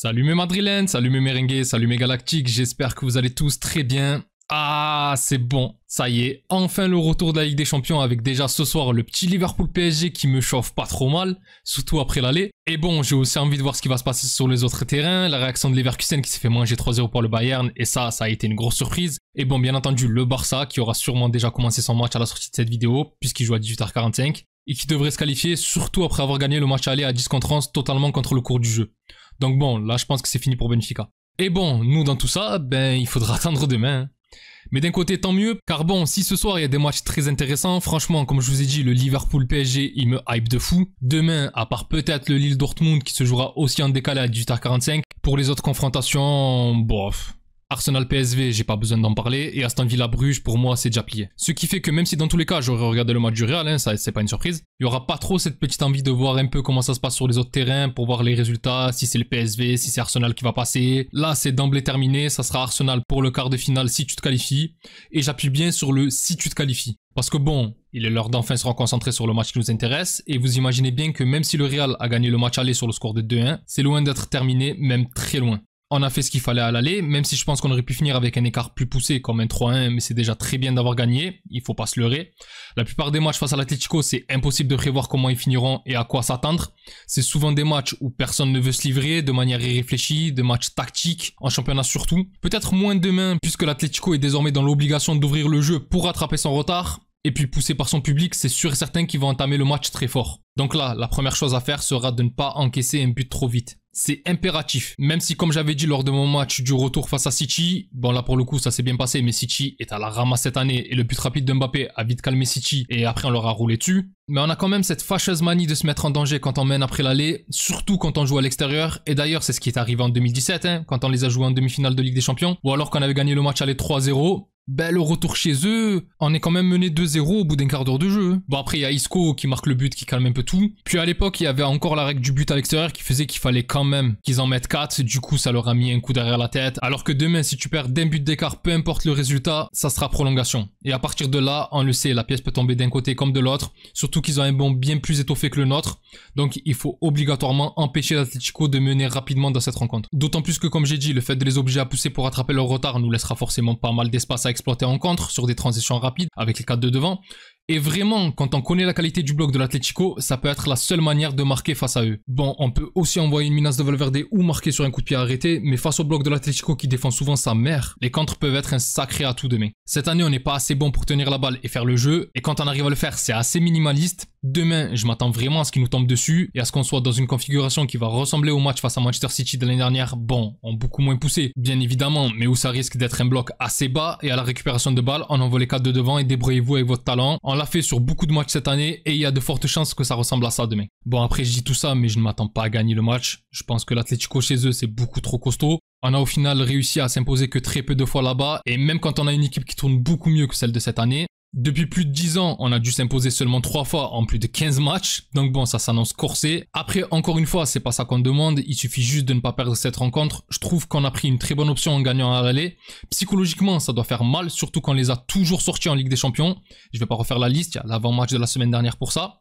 Salut mes madrilènes, salut mes merengues, salut mes galactiques, j'espère que vous allez tous très bien. Ah, c'est bon, ça y est, enfin le retour de la Ligue des Champions avec déjà ce soir le petit Liverpool PSG qui me chauffe pas trop mal, surtout après l'aller. Et bon, j'ai aussi envie de voir ce qui va se passer sur les autres terrains, la réaction de Leverkusen qui s'est fait manger 3-0 par le Bayern, et ça a été une grosse surprise. Et bon, bien entendu, le Barça qui aura sûrement déjà commencé son match à la sortie de cette vidéo, puisqu'il joue à 18h45, et qui devrait se qualifier, surtout après avoir gagné le match aller à 10 contre 11 totalement contre le cours du jeu. Donc bon, là je pense que c'est fini pour Benfica. Et bon, nous dans tout ça, il faudra attendre demain. Mais d'un côté tant mieux, car bon, si ce soir il y a des matchs très intéressants, franchement comme je vous ai dit, le Liverpool PSG il me hype de fou. Demain, à part peut-être le Lille Dortmund qui se jouera aussi en décalé à 18h45, pour les autres confrontations, bof. Arsenal PSV, j'ai pas besoin d'en parler, et Aston Villa Bruges, pour moi, c'est déjà plié. Ce qui fait que même si dans tous les cas, j'aurais regardé le match du Real, ça c'est pas une surprise, il y aura pas trop cette petite envie de voir un peu comment ça se passe sur les autres terrains, pour voir les résultats, si c'est le PSV, si c'est Arsenal qui va passer. Là, c'est d'emblée terminé, ça sera Arsenal pour le quart de finale si tu te qualifies, et j'appuie bien sur le si tu te qualifies. Parce que bon, il est l'heure d'enfin se reconcentrer sur le match qui nous intéresse, et vous imaginez bien que même si le Real a gagné le match aller sur le score de 2-1, c'est loin d'être terminé, même très loin. On a fait ce qu'il fallait à l'aller, même si je pense qu'on aurait pu finir avec un écart plus poussé comme un 3-1, mais c'est déjà très bien d'avoir gagné, il faut pas se leurrer. La plupart des matchs face à l'Atlético, c'est impossible de prévoir comment ils finiront et à quoi s'attendre. C'est souvent des matchs où personne ne veut se livrer de manière irréfléchie, des matchs tactiques, en championnat surtout. Peut-être moins demain, puisque l'Atlético est désormais dans l'obligation d'ouvrir le jeu pour rattraper son retard. Et puis poussé par son public, c'est sûr et certain qu'ils vont entamer le match très fort. Donc là, la première chose à faire sera de ne pas encaisser un but trop vite. C'est impératif. Même si, comme j'avais dit lors de mon match du retour face à City, bon là pour le coup ça s'est bien passé, mais City est à la ramasse cette année et le but rapide de Mbappé a vite calmé City et après on leur a roulé dessus. Mais on a quand même cette fâcheuse manie de se mettre en danger quand on mène après l'aller, surtout quand on joue à l'extérieur. Et d'ailleurs c'est ce qui est arrivé en 2017, quand on les a joués en demi-finale de Ligue des Champions, ou alors qu'on avait gagné le match aller 3-0. Le retour chez eux, on est quand même mené 2-0 au bout d'un quart d'heure de jeu. Bon après il y a Isco qui marque le but, qui calme un peu tout. Puis à l'époque il y avait encore la règle du but à l'extérieur qui faisait qu'il fallait quand même qu'ils en mettent 4. Du coup ça leur a mis un coup derrière la tête. Alors que demain si tu perds d'un but d'écart, peu importe le résultat, ça sera prolongation. Et à partir de là, on le sait, la pièce peut tomber d'un côté comme de l'autre. Surtout qu'ils ont un banc bien plus étoffé que le nôtre. Donc il faut obligatoirement empêcher l'Atlético de mener rapidement dans cette rencontre. D'autant plus que comme j'ai dit, le fait de les obliger à pousser pour rattraper leur retard nous laissera forcément pas mal d'espace à exploiter en contre sur des transitions rapides avec les 4 de devant. Et vraiment, quand on connaît la qualité du bloc de l'Atlético, ça peut être la seule manière de marquer face à eux. Bon, on peut aussi envoyer une menace de Valverde ou marquer sur un coup de pied arrêté, mais face au bloc de l'Atlético qui défend souvent sa mère, les contres peuvent être un sacré atout demain. Cette année, on n'est pas assez bon pour tenir la balle et faire le jeu, et quand on arrive à le faire, c'est assez minimaliste. Demain, je m'attends vraiment à ce qu'il nous tombe dessus et à ce qu'on soit dans une configuration qui va ressembler au match face à Manchester City de l'année dernière, bon, en beaucoup moins poussé, bien évidemment, mais où ça risque d'être un bloc assez bas et à la récupération de balles, on envoie les 4 de devant et débrouillez-vous avec votre talent. On l'a fait sur beaucoup de matchs cette année et il y a de fortes chances que ça ressemble à ça demain. Bon, après je dis tout ça, mais je ne m'attends pas à gagner le match. Je pense que l'Atlético chez eux, c'est beaucoup trop costaud. On a au final réussi à s'imposer que très peu de fois là-bas, et même quand on a une équipe qui tourne beaucoup mieux que celle de cette année, depuis plus de 10 ans, on a dû s'imposer seulement 3 fois en plus de 15 matchs. Donc bon, ça s'annonce corsé. Après, encore une fois, c'est pas ça qu'on demande. Il suffit juste de ne pas perdre cette rencontre. Je trouve qu'on a pris une très bonne option en gagnant à l'aller. Psychologiquement, ça doit faire mal, surtout qu'on les a toujours sortis en Ligue des Champions. Je vais pas refaire la liste, il y a l'avant-match de la semaine dernière pour ça.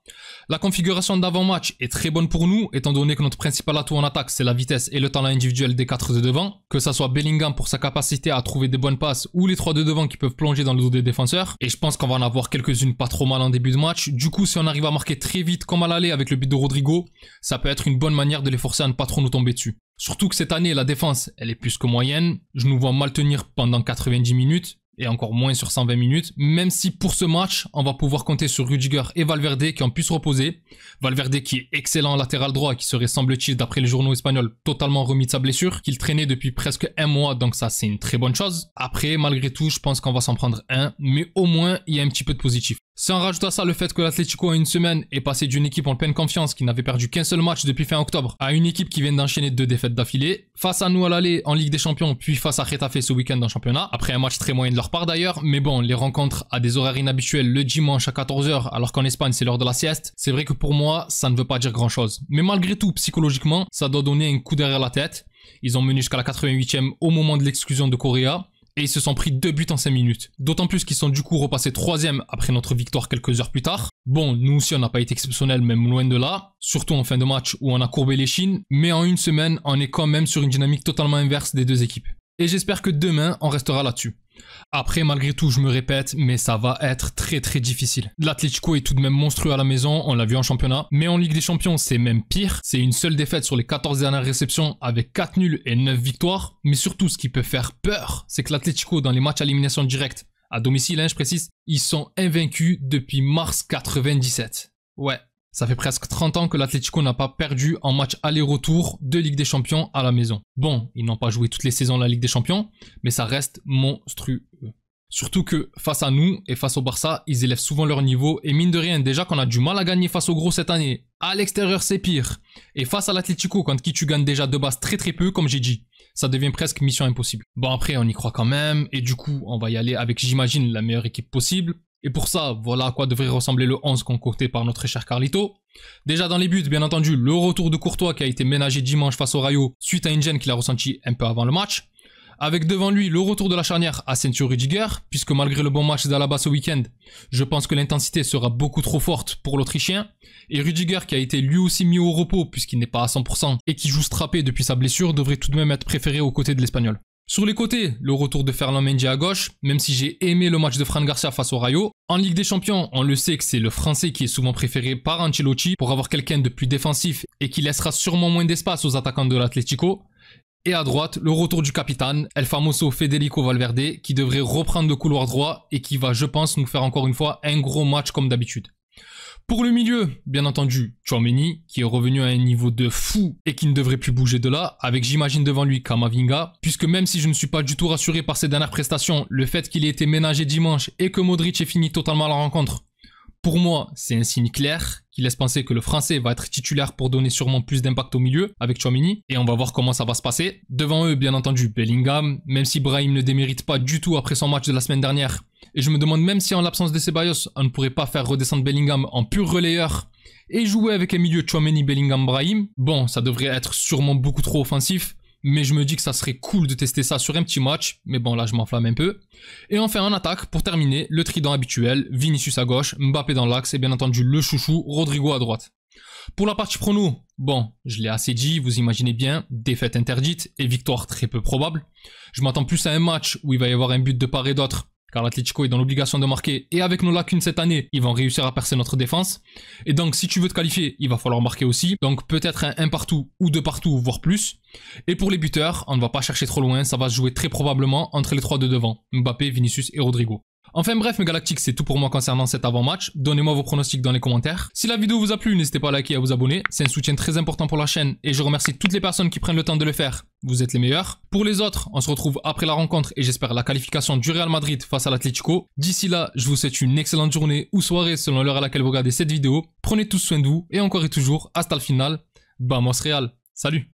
La configuration d'avant-match est très bonne pour nous, étant donné que notre principal atout en attaque, c'est la vitesse et le talent individuel des 4 de devant. Que ça soit Bellingham pour sa capacité à trouver des bonnes passes ou les 3 de devant qui peuvent plonger dans le dos des défenseurs. Et je pense qu'on va en avoir quelques-unes pas trop mal en début de match. Du coup, si on arrive à marquer très vite comme à l'aller avec le but de Rodrigo, ça peut être une bonne manière de les forcer à ne pas trop nous tomber dessus. Surtout que cette année, la défense, elle est plus que moyenne. Je nous vois mal tenir pendant 90 minutes. Et encore moins sur 120 minutes, même si pour ce match, on va pouvoir compter sur Rudiger et Valverde qui ont pu se reposer. Valverde qui est excellent latéral droit et qui serait, semble-t-il, d'après les journaux espagnols, totalement remis de sa blessure, qu'il traînait depuis presque un mois, donc ça c'est une très bonne chose. Après, malgré tout, je pense qu'on va s'en prendre un, mais au moins, il y a un petit peu de positif. Si on rajoute à ça le fait que l'Atlético en une semaine est passé d'une équipe en pleine confiance qui n'avait perdu qu'un seul match depuis fin octobre à une équipe qui vient d'enchaîner 2 défaites d'affilée, face à nous à l'aller en Ligue des Champions puis face à Getafe ce week-end en championnat, après un match très moyen de leur part d'ailleurs, mais bon, les rencontres à des horaires inhabituels le dimanche à 14h alors qu'en Espagne c'est l'heure de la sieste, c'est vrai que pour moi ça ne veut pas dire grand chose. Mais malgré tout, psychologiquement, ça doit donner un coup derrière la tête. Ils ont mené jusqu'à la 88e au moment de l'exclusion de Correa. Et ils se sont pris 2 buts en 5 minutes. D'autant plus qu'ils sont du coup repassés 3e après notre victoire quelques heures plus tard. Bon, nous aussi on n'a pas été exceptionnel, même loin de là, surtout en fin de match où on a courbé les chines, mais en une semaine, on est quand même sur une dynamique totalement inverse des deux équipes. Et j'espère que demain, on restera là-dessus. Après, malgré tout, je me répète, mais ça va être très difficile. L'Atlético est tout de même monstrueux à la maison, on l'a vu en championnat, mais en Ligue des Champions, c'est même pire. C'est une seule défaite sur les 14 dernières réceptions avec 4 nuls et 9 victoires. Mais surtout, ce qui peut faire peur, c'est que l'Atlético, dans les matchs à élimination directe, à domicile, je précise, ils sont invaincus depuis mars 97. Ouais. Ça fait presque 30 ans que l'Atlético n'a pas perdu en match aller-retour de Ligue des Champions à la maison. Bon, ils n'ont pas joué toutes les saisons de la Ligue des Champions, mais ça reste monstrueux. Surtout que face à nous et face au Barça, ils élèvent souvent leur niveau et mine de rien, déjà qu'on a du mal à gagner face aux gros cette année, à l'extérieur c'est pire. Et face à l'Atlético, quand qui tu gagnes déjà de base très peu, comme j'ai dit, ça devient presque mission impossible. Bon après, on y croit quand même et du coup, on va y aller avec, j'imagine, la meilleure équipe possible. Et pour ça, voilà à quoi devrait ressembler le 11 concocté par notre cher Carlito. Déjà dans les buts, bien entendu, le retour de Courtois qui a été ménagé dimanche face au Rayo suite à une gêne qu'il a ressenti un peu avant le match. Avec devant lui le retour de la charnière Asensio-Rudiger, puisque malgré le bon match d'Alaba ce week-end, je pense que l'intensité sera beaucoup trop forte pour l'Autrichien. Et Rudiger qui a été lui aussi mis au repos puisqu'il n'est pas à 100% et qui joue strappé depuis sa blessure devrait tout de même être préféré aux côtés de l'Espagnol. Sur les côtés, le retour de Ferland Mendy à gauche, même si j'ai aimé le match de Fran Garcia face au Rayo. En Ligue des Champions, on le sait que c'est le Français qui est souvent préféré par Ancelotti pour avoir quelqu'un de plus défensif et qui laissera sûrement moins d'espace aux attaquants de l'Atlético. Et à droite, le retour du capitaine, El Famoso Federico Valverde, qui devrait reprendre le couloir droit et qui va, je pense, nous faire encore une fois un gros match comme d'habitude. Pour le milieu, bien entendu, Tchouaméni, qui est revenu à un niveau de fou et qui ne devrait plus bouger de là, avec j'imagine devant lui Camavinga, puisque même si je ne suis pas du tout rassuré par ses dernières prestations, le fait qu'il ait été ménagé dimanche et que Modric ait fini totalement la rencontre, pour moi, c'est un signe clair qui laisse penser que le Français va être titulaire pour donner sûrement plus d'impact au milieu avec Tchouaméni et on va voir comment ça va se passer. Devant eux, bien entendu, Bellingham, même si Brahim ne démérite pas du tout après son match de la semaine dernière. Et je me demande même si en l'absence de Ceballos, on ne pourrait pas faire redescendre Bellingham en pur relayeur et jouer avec un milieu Tchouaméni, Bellingham, Brahim. Bon, ça devrait être sûrement beaucoup trop offensif. Mais je me dis que ça serait cool de tester ça sur un petit match. Mais bon, là, je m'enflamme un peu. Et enfin, en attaque, pour terminer, le trident habituel. Vinicius à gauche, Mbappé dans l'axe et bien entendu le chouchou, Rodrigo à droite. Pour la partie prono, bon, je l'ai assez dit, vous imaginez bien, défaite interdite et victoire très peu probable. Je m'attends plus à un match où il va y avoir un but de part et d'autre, car l'Atlético est dans l'obligation de marquer, et avec nos lacunes cette année, ils vont réussir à percer notre défense. Et donc, si tu veux te qualifier, il va falloir marquer aussi. Donc, peut-être un partout, ou 2 partout, voire plus. Et pour les buteurs, on ne va pas chercher trop loin, ça va se jouer très probablement entre les 3 de devant, Mbappé, Vinicius et Rodrigo. Enfin bref mes galactiques, c'est tout pour moi concernant cet avant-match. Donnez-moi vos pronostics dans les commentaires. Si la vidéo vous a plu, n'hésitez pas à liker et à vous abonner. C'est un soutien très important pour la chaîne et je remercie toutes les personnes qui prennent le temps de le faire. Vous êtes les meilleurs. Pour les autres, on se retrouve après la rencontre et j'espère la qualification du Real Madrid face à l'Atlético. D'ici là, je vous souhaite une excellente journée ou soirée selon l'heure à laquelle vous regardez cette vidéo. Prenez tous soin de vous et encore et toujours, hasta le final. Vamos Real. Salut!